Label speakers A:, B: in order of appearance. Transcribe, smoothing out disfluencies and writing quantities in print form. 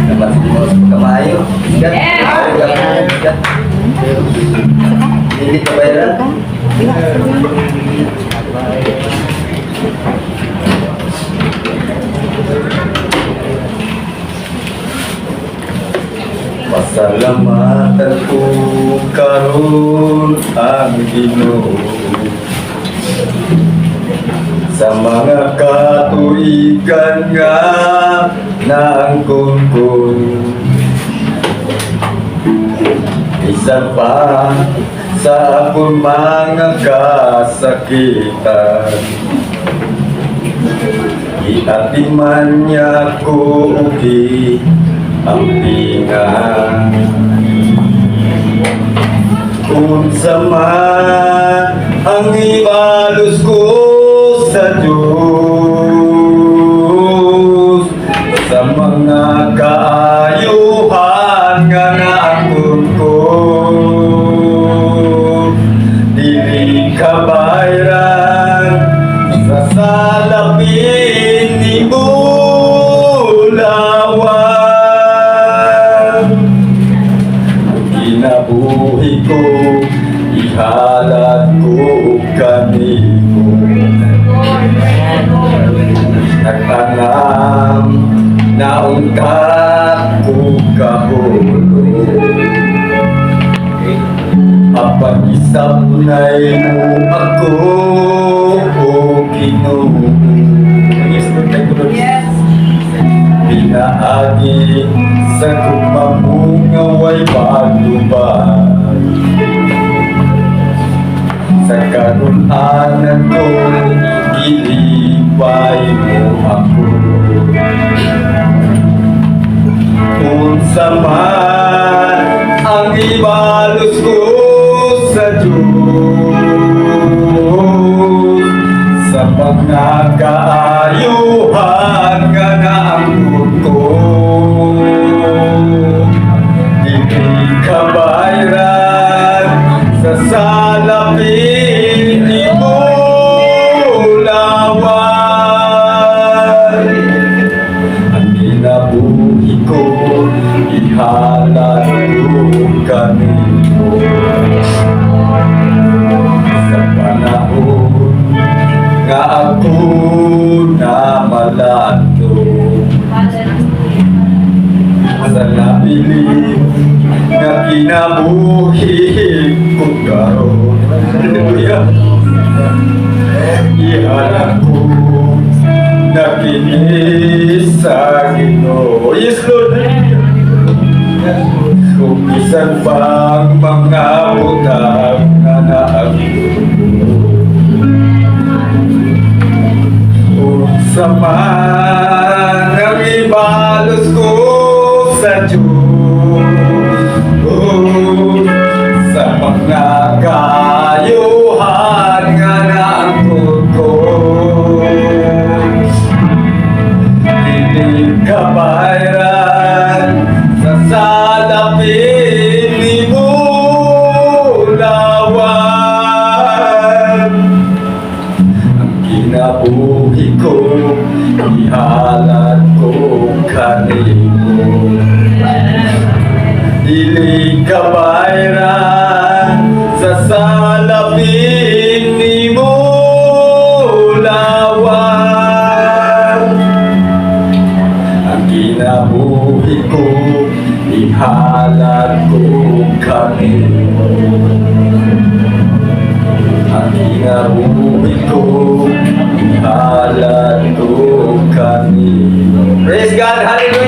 A: Dapat mo sa kamayo. Hindi ka bayaran? Pasalamatan ko karon ang Ginoo sa mga katuigan nga naangkon-kon. Isa pa sa akong mga kasakitan, iatiman niya ko uki ang tingan. Kung man ang ibalos ko sa Diyos, sa mga kaayuhan nga naakon ko, dili ka bayran sa salapin ni Bulawan. Kinabuhi ko, ihalat ko kanimo, nagtanam na ungkat ko kahulog. Apag-isap na'y mo ako, o Ginoo. Pinaagi sa kumamungaway pagtubag, sa kanunanan ko, ilipay mo ako. Kung man ang ibalos ko sa Diyos, sa mga kaayuhan nga naangkon ko, hindi ka bayran sa salapin ni Bulawan. Ang kinabuhi ko, ihalat ko kanimo, sa panahon nga ako na malando, sa nabilin na kinabuhi ko karon. Hallelujah. Ihalat ko na kinis sa Ginoo. Yes, Lord. Kung isan pang mga utang na naagod, kung man ang ibalos ko sa Diyos, sa mga kaayuhan nga naangkon ko, hindi ka bayran sa salapin ni Bulawan. Ang kinabuhi ko, ihalat ko kanimo, dili ka bayran sa salapin ni Bulawan. Ang kinabuhi ko, ihalat ko kanimo, ang kinabuhi ko, ihalat ko kanimo. Praise God, hallelujah.